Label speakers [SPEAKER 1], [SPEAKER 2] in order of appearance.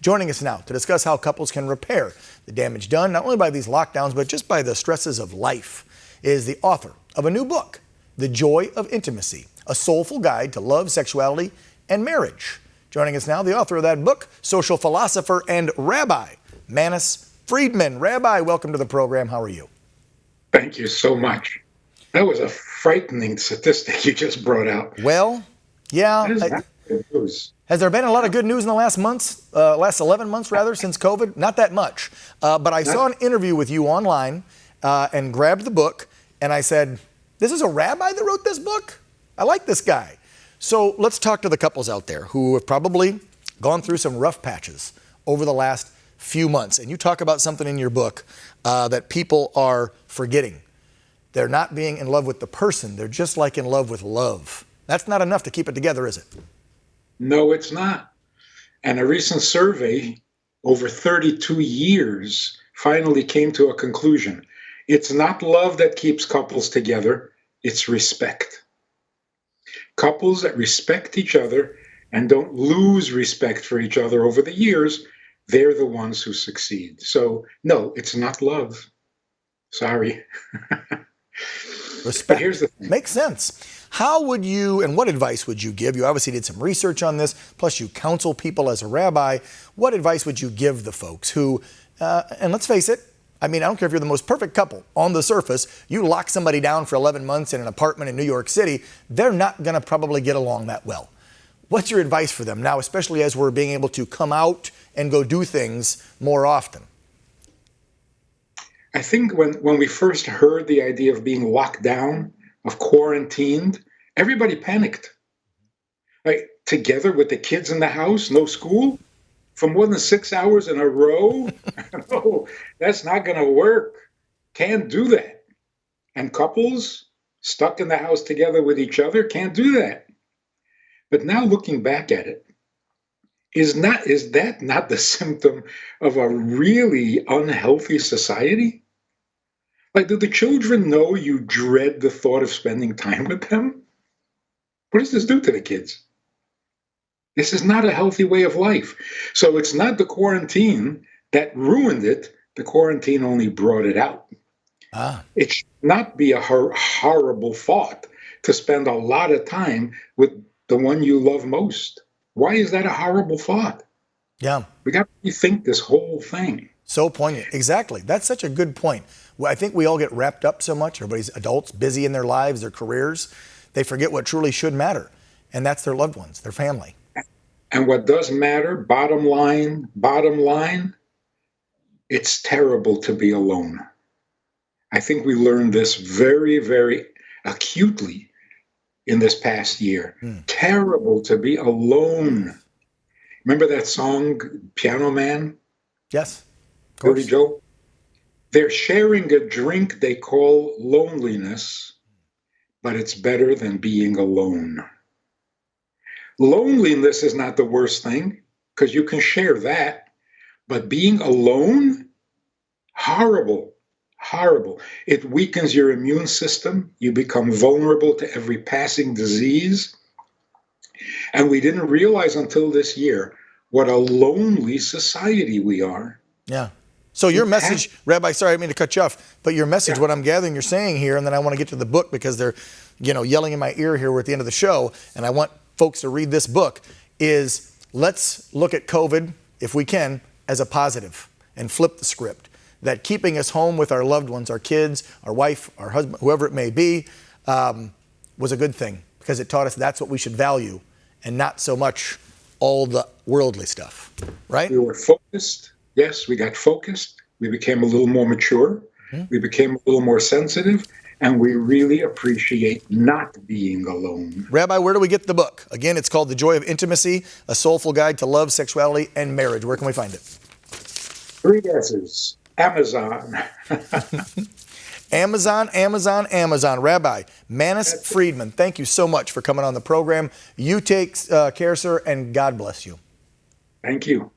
[SPEAKER 1] Joining us now to discuss how couples can repair the damage done not only by these lockdowns, but just by the stresses of life, is the author of a new book, The Joy of Intimacy, a soulful guide to love, sexuality, and marriage. Joining us now, the author of that book, social philosopher and Rabbi Manis Friedman. Rabbi, welcome to the program. How are you?
[SPEAKER 2] Thank you so much. That was a frightening statistic you just brought out.
[SPEAKER 1] Well, yeah.
[SPEAKER 2] That is not good news.
[SPEAKER 1] Has there been a lot of good news in the last 11 months rather, since COVID? Not that much. But I saw an interview with you online and grabbed the book, and I said, this is a rabbi that wrote this book? I like this guy. So let's talk to the couples out there who have probably gone through some rough patches over the last few months. And you talk about something in your book that people are forgetting. They're not being in love with the person. They're just like in love with love. That's not enough to keep it together, is it?
[SPEAKER 2] No, it's not. And a recent survey over 32 years finally came to a conclusion. It's not love that keeps couples together, it's respect. Couples that respect each other and don't lose respect for each other over the years, they're the ones who succeed. So, no, it's not love. Sorry.
[SPEAKER 1] Respect.
[SPEAKER 2] But here's the thing.
[SPEAKER 1] Makes sense. How would you, and what advice would you give? You obviously did some research on this, plus you counsel people as a rabbi. What advice would you give the folks who, and let's face it, I mean, I don't care if you're the most perfect couple on the surface, you lock somebody down for 11 months in an apartment in New York City, they're not going to probably get along that well. What's your advice for them now, especially as we're being able to come out and go do things more often?
[SPEAKER 2] I think when we first heard the idea of being locked down, of quarantined, everybody panicked. Like, together with the kids in the house, no school, for more than 6 hours in a row? No, that's not going to work. Can't do that. And couples stuck in the house together with each other can't do that. But now looking back at it, is that not the symptom of a really unhealthy society? Like, do the children know you dread the thought of spending time with them? What does this do to the kids? This is not a healthy way of life. So it's not the quarantine that ruined it. The quarantine only brought it out. It should not be a horrible thought to spend a lot of time with the one you love most. Why is that a horrible thought?
[SPEAKER 1] Yeah.
[SPEAKER 2] We got to rethink this whole thing.
[SPEAKER 1] So poignant. Exactly. That's such a good point. Well, I think we all get wrapped up so much. Everybody's adults, busy in their lives, their careers. They forget what truly should matter. And that's their loved ones, their family.
[SPEAKER 2] And what does matter, bottom line, it's terrible to be alone. I think we learned this very, very acutely in this past year. Terrible to be alone. Remember that song, Piano Man?
[SPEAKER 1] Yes.
[SPEAKER 2] Billy Joel? They're sharing a drink they call loneliness, but it's better than being alone. Loneliness is not the worst thing, because you can share that. But being alone, horrible, horrible. It weakens your immune system. You become vulnerable to every passing disease. And we didn't realize until this year what a lonely society we are.
[SPEAKER 1] Yeah. So your message, Rabbi, sorry, I didn't mean to cut you off, but your message, what I'm gathering you're saying here, and then I want to get to the book because they're, yelling in my ear here. We're at the end of the show, and I want folks to read this book, is let's look at COVID, if we can, as a positive and flip the script. That keeping us home with our loved ones, our kids, our wife, our husband, whoever it may be, was a good thing because it taught us that's what we should value and not so much all the worldly stuff, right?
[SPEAKER 2] We were focused. Yes, we got focused. We became a little more mature. We became a little more sensitive. And we really appreciate not being alone.
[SPEAKER 1] Rabbi, where do we get the book? Again, it's called The Joy of Intimacy, a soulful guide to love, sexuality, and marriage. Where can we find it?
[SPEAKER 2] 3 S's. Amazon.
[SPEAKER 1] Amazon. Rabbi Manis Friedman, thank you so much for coming on the program. You take care, sir, and God bless you.
[SPEAKER 2] Thank you.